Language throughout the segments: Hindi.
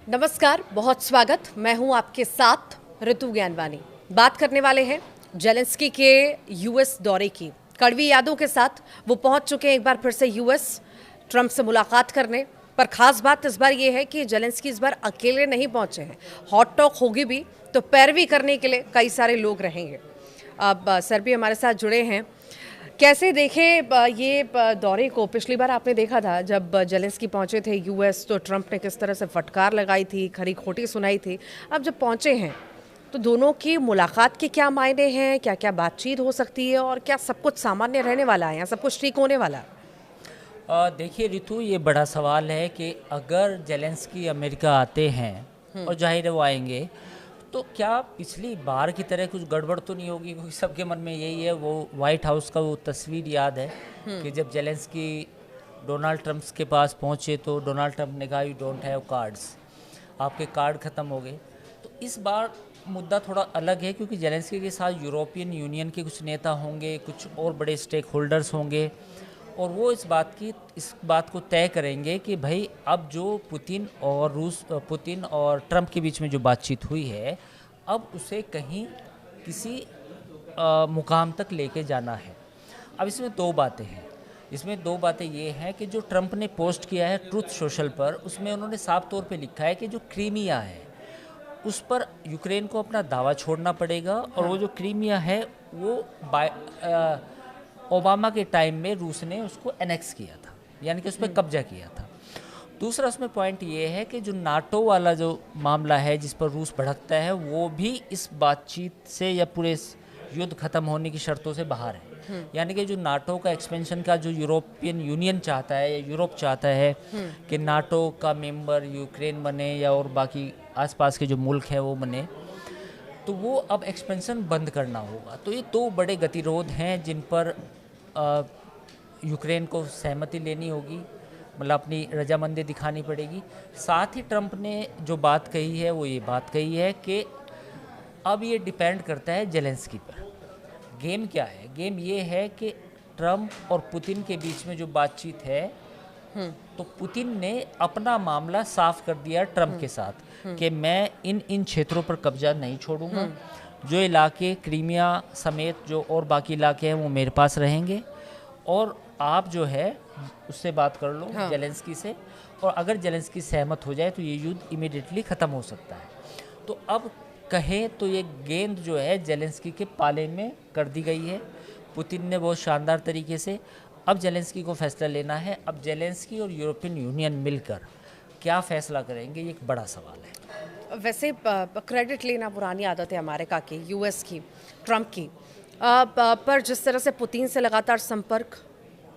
नमस्कार, बहुत स्वागत। मैं हूं आपके साथ ऋतु ज्ञानवानी। बात करने वाले हैं जेलेंस्की के यूएस दौरे की। कड़वी यादों के साथ वो पहुंच चुके हैं एक बार फिर से यूएस, ट्रंप से मुलाकात करने। पर खास बात इस बार ये है कि जेलेंस्की इस बार अकेले नहीं पहुंचे हैं। हॉट टॉक होगी भी तो पैरवी करने के लिए कई सारे लोग रहेंगे। अब सर भी हमारे साथ जुड़े हैं। कैसे देखे ये दौरे को? पिछली बार आपने देखा था जब जेलेंस्की पहुंचे थे यूएस, तो ट्रंप ने किस तरह से फटकार लगाई थी, खरी खोटी सुनाई थी। अब जब पहुंचे हैं तो दोनों की मुलाकात के क्या मायने हैं, क्या क्या बातचीत हो सकती है और क्या सब कुछ सामान्य रहने वाला है या सब कुछ ठीक होने वाला है? देखिए रितु, ये बड़ा सवाल है कि अगर जेलेंस्की अमेरिका आते हैं और जाहिर है वो आएंगे, तो क्या पिछली बार की तरह कुछ गड़बड़ तो नहीं होगी? क्योंकि सबके मन में यही है। वो वाइट हाउस का वो तस्वीर याद है कि जब जेलेंस्की डोनाल्ड ट्रंप के पास पहुंचे तो डोनाल्ड ट्रंप ने कहा यू डोंट हैव कार्ड्स, आपके कार्ड ख़त्म हो गए। तो इस बार मुद्दा थोड़ा अलग है क्योंकि जेलेंस्की के साथ यूरोपियन यूनियन के कुछ नेता होंगे, कुछ और बड़े स्टेक होल्डर्स होंगे और वो इस बात को तय करेंगे कि भाई अब जो पुतिन और ट्रंप के बीच में जो बातचीत हुई है, अब उसे कहीं किसी मुकाम तक लेके जाना है। अब इसमें दो बातें हैं। इसमें दो बातें ये हैं कि जो ट्रंप ने पोस्ट किया है ट्रूथ सोशल पर, उसमें उन्होंने साफ तौर पे लिखा है कि जो क्रीमिया है उस पर यूक्रेन को अपना दावा छोड़ना पड़ेगा। और वो जो क्रीमिया है वो ओबामा के टाइम में रूस ने उसको एनेक्स किया था, यानी कि उस पर कब्जा किया था। दूसरा उसमें पॉइंट ये है कि जो नाटो वाला जो मामला है जिस पर रूस भड़कता है, वो भी इस बातचीत से या पूरे इस युद्ध खत्म होने की शर्तों से बाहर है। यानी कि जो नाटो का एक्सपेंशन का जो यूरोपियन यूनियन चाहता है या यूरोप चाहता है कि नाटो का मेंबर यूक्रेन बने या और बाकी आसपास के जो मुल्क हैं वो बने, तो वो अब एक्सपेंशन बंद करना होगा। तो ये दो बड़े गतिरोध हैं जिन पर यूक्रेन को सहमति लेनी होगी, मतलब अपनी रजामंदी दिखानी पड़ेगी। साथ ही ट्रंप ने जो बात कही है वो ये बात कही है कि अब ये डिपेंड करता है जेलेंस्की पर। गेम क्या है? गेम ये है कि ट्रंप और पुतिन के बीच में जो बातचीत है, तो पुतिन ने अपना मामला साफ कर दिया ट्रंप के साथ कि मैं इन क्षेत्रों पर कब्जा नहीं छोड़ूंगा। जो इलाके क्रीमिया समेत जो और बाकी इलाके हैं वो मेरे पास रहेंगे और आप जो है उससे बात कर लो, हाँ, जेलेंस्की से, और अगर जेलेंस्की सहमत हो जाए तो ये युद्ध इमीडिएटली ख़त्म हो सकता है। तो अब कहें तो ये गेंद जो है जेलेंस्की के पाले में कर दी गई है पुतिन ने बहुत शानदार तरीके से। अब जेलेंस्की को फैसला लेना है। अब जेलेंस्की और यूरोपियन यूनियन मिलकर क्या फैसला करेंगे, ये एक बड़ा सवाल है। वैसे क्रेडिट लेना पुरानी आदत है अमेरिका की, यूएस की, ट्रंप की। पर जिस तरह से पुतिन से लगातार संपर्क,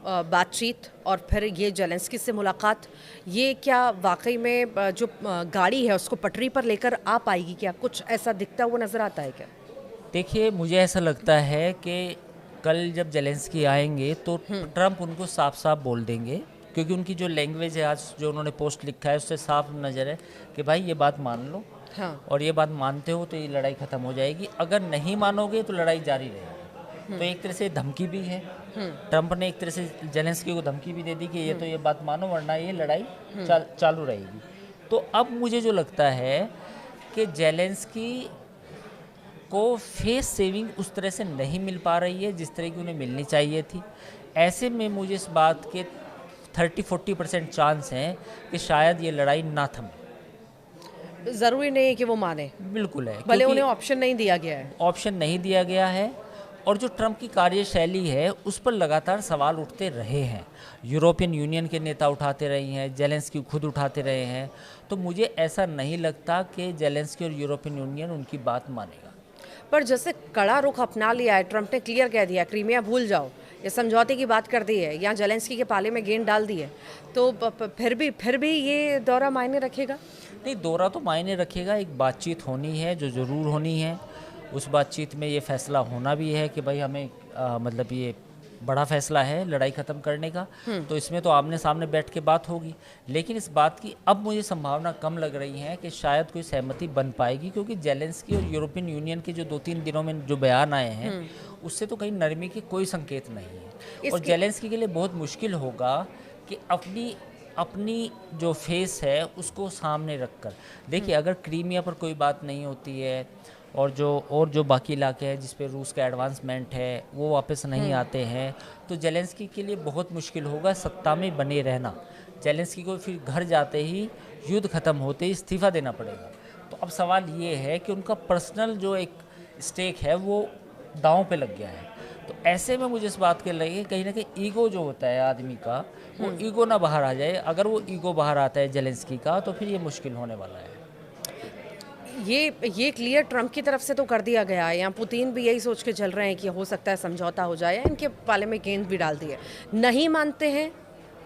बातचीत और फिर ये जेलेंस्की से मुलाकात, ये क्या वाकई में जो गाड़ी है उसको पटरी पर लेकर आ पाएगी? क्या कुछ ऐसा दिखता हुआ नज़र आता है क्या? देखिए, मुझे ऐसा लगता है कि कल जब जेलेंस्की आएंगे तो ट्रंप उनको साफ साफ बोल देंगे, क्योंकि उनकी जो लैंग्वेज है, आज जो उन्होंने पोस्ट लिखा है उससे साफ नज़र है कि भाई ये बात मान लो, हाँ, और ये बात मानते हो तो ये लड़ाई ख़त्म हो जाएगी, अगर नहीं मानोगे तो लड़ाई जारी रहेगी। तो एक तरह से धमकी भी है। ट्रंप ने एक तरह से जेलेंस्की को धमकी भी दे दी कि ये तो ये बात मानो वरना ये लड़ाई चालू रहेगी। तो अब मुझे जो लगता है कि जेलेंस्की को फेस सेविंग उस तरह से नहीं मिल पा रही है जिस तरह की उन्हें मिलनी चाहिए थी। ऐसे में मुझे इस बात के 30-40% चांस हैं कि शायद ये लड़ाई ना थमे। ज़रूरी नहीं है कि वो माने। बिल्कुल है, भले उन्हें ऑप्शन नहीं दिया गया है। ऑप्शन नहीं दिया गया है और जो ट्रंप की कार्यशैली है उस पर लगातार सवाल उठते रहे हैं। यूरोपियन यूनियन के नेता उठाते रहे हैं, जेलेंस्की खुद उठाते रहे हैं। तो मुझे ऐसा नहीं लगता कि जेलेंस्की और यूरोपियन यूनियन उनकी बात मानेगा। पर जैसे कड़ा रुख अपना लिया है, ट्रंप ने क्लियर कह दिया क्रीमिया भूल जाओ, ये समझौते की बात कर दी है, यहाँ जेलेंस्की के पाले में गेंद डाल दी है, तो फिर भी ये दौरा मायने रखेगा? नहीं, दौरा तो मायने रखेगा। एक बातचीत होनी है जो ज़रूर होनी है। उस बातचीत में ये फैसला होना भी है कि भाई हमें मतलब ये बड़ा फैसला है लड़ाई ख़त्म करने का, तो इसमें तो आमने सामने बैठ के बात होगी। लेकिन इस बात की अब मुझे संभावना कम लग रही है कि शायद कोई सहमति बन पाएगी, क्योंकि जेलेंस्की और यूरोपियन यूनियन के जो 2-3 दिनों में जो बयान आए हैं उससे तो कहीं नरमी के कोई संकेत नहीं है। और जेलेंस्की के लिए बहुत मुश्किल होगा कि अपनी अपनी जो फेस है उसको सामने रखकर, देखिए अगर क्रीमिया पर कोई बात नहीं होती है और जो बाकी इलाके हैं जिस पे रूस का एडवांसमेंट है वो वापस नहीं आते हैं, तो जेलेंस्की के लिए बहुत मुश्किल होगा सत्ता में बने रहना। जेलेंस्की को फिर घर जाते ही, युद्ध खत्म होते ही इस्तीफ़ा देना पड़ेगा। तो अब सवाल ये है कि उनका पर्सनल जो एक स्टेक है वो दांव पे लग गया है। तो ऐसे में मुझे इस बात के लगे कहीं ना कहीं ईगो जो होता है आदमी का, वो ईगो ना बाहर आ जाए। अगर वो ईगो बाहर आता है जेलेंस्की का, तो फिर ये मुश्किल होने वाला है। ये क्लियर ट्रम्प की तरफ से तो कर दिया गया है, यहाँ पुतिन भी यही सोच के चल रहे हैं कि हो सकता है समझौता हो जाए, इनके पाले में गेंद भी डाल दी है। नहीं मानते हैं,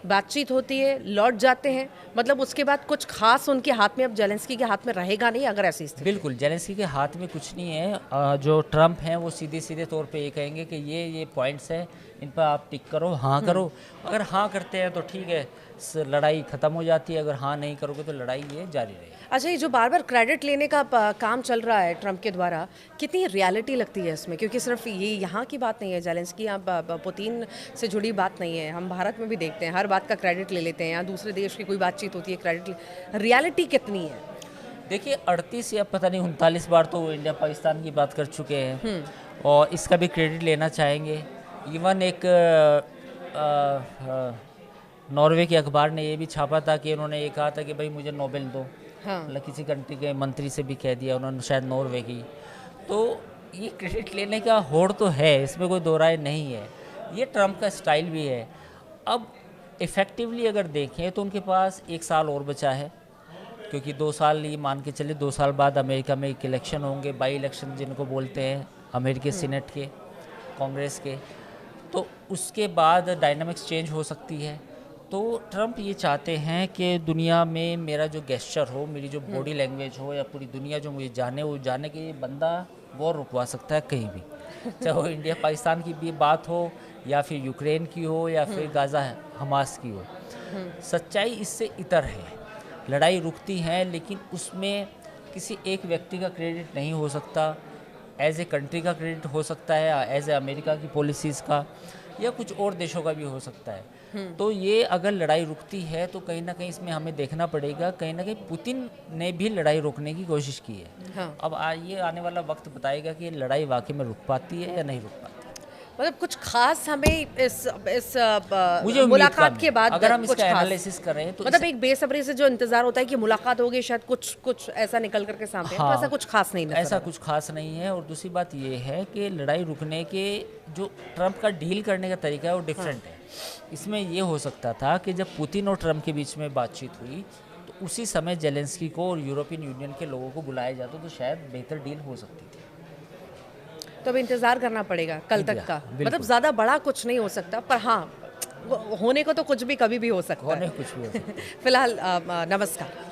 बातचीत होती है, लौट जाते हैं, मतलब उसके बाद कुछ खास उनके हाथ में, अब जेलेंस्की के हाथ में रहेगा नहीं अगर ऐसी स्थिति। बिल्कुल, जेलेंस्की के हाथ में कुछ नहीं है। जो ट्रम्प हैं वो सीधे सीधे तौर पे ये कहेंगे कि ये पॉइंट्स हैं, इन पर आप टिक करो, हाँ करो। अगर हाँ करते हैं तो ठीक है, लड़ाई ख़त्म हो जाती है। अगर हाँ नहीं करोगे तो लड़ाई ये जारी रहेगी। अच्छा, ये जो बार बार क्रेडिट लेने का काम चल रहा है ट्रम्प के द्वारा, कितनी रियलिटी लगती है इसमें? क्योंकि सिर्फ ये यहाँ की बात नहीं है, जेलेंस्की यहाँ पुतिन से जुड़ी बात नहीं है। हम भारत में भी देखते हैं, हर बात का क्रेडिट ले लेते हैं, यहाँ दूसरे देश की कोई बातचीत होती है, क्रेडिट। रियलिटी कितनी है? देखिए 38 या पता नहीं 39 बार तो वो इंडिया पाकिस्तान की बात कर चुके हैं और इसका भी क्रेडिट लेना चाहेंगे। इवन एक नॉर्वे के अखबार ने ये भी छापा था कि उन्होंने ये कहा था कि भाई मुझे नोबेल दो। हाँ। मतलब किसी कंट्री के मंत्री से भी कह दिया उन्होंने, शायद नॉर्वे की। तो ये क्रेडिट लेने का होड़ तो है, इसमें कोई दो राय नहीं है। ये ट्रम्प का स्टाइल भी है। अब इफ़ेक्टिवली अगर देखें तो उनके पास 1 साल और बचा है, क्योंकि 2 साल, ये मान के चले 2 साल बाद अमेरिका में एक इलेक्शन होंगे, बाई इलेक्शन जिनको बोलते हैं, अमेरिकी सीनेट के, कांग्रेस के। तो उसके बाद डायनामिक्स चेंज हो सकती है। तो ट्रम्प ये चाहते हैं कि दुनिया में मेरा जो गेस्चर हो, मेरी जो बॉडी लैंग्वेज हो, या पूरी दुनिया जो मुझे जाने, वो जाने के ये बंदा वॉर रुकवा सकता है कहीं भी, चाहे वो इंडिया पाकिस्तान की भी बात हो, या फिर यूक्रेन की हो, या फिर गाज़ा हमास की हो। सच्चाई इससे इतर है, लड़ाई रुकती है लेकिन उसमें किसी एक व्यक्ति का क्रेडिट नहीं हो सकता, एज ए कंट्री का क्रेडिट हो सकता है, एज ए अमेरिका की पॉलिसीज़ का, या कुछ और देशों का भी हो सकता है। तो ये अगर लड़ाई रुकती है तो कहीं ना कहीं इसमें हमें देखना पड़ेगा, कहीं ना कहीं पुतिन ने भी लड़ाई रोकने की कोशिश की है। हाँ। अब ये आने वाला वक्त बताएगा कि ये लड़ाई वाकई में रुक पाती है या नहीं रुक पाती। मतलब कुछ खास हमें इस मुझे मुलाकात के बाद अगर हम कुछ इसका खास, एनालिसिस करें तो मतलब एक बेसब्री से जो इंतजार होता है कि मुलाकात होगी, शायद कुछ ऐसा निकल करके सामने, हाँ, तो ऐसा कुछ खास नहीं नजर ऐसा आ रहा। कुछ खास नहीं है। और दूसरी बात ये है कि लड़ाई रुकने के जो ट्रम्प का डील करने का तरीका है वो डिफरेंट है। इसमें ये हो सकता था कि जब पुतिन और ट्रम्प के बीच में बातचीत हुई तो उसी समय जेलेंस्की को और यूरोपियन यूनियन के लोगों को बुलाया जाता तो शायद बेहतर डील हो सकती थी। तो अब इंतजार करना पड़ेगा कल तक का। मतलब ज्यादा बड़ा कुछ नहीं हो सकता, पर हाँ होने को तो कुछ भी कभी भी हो सकता है। होने कुछ भी हो सकता है। फिलहाल नमस्कार।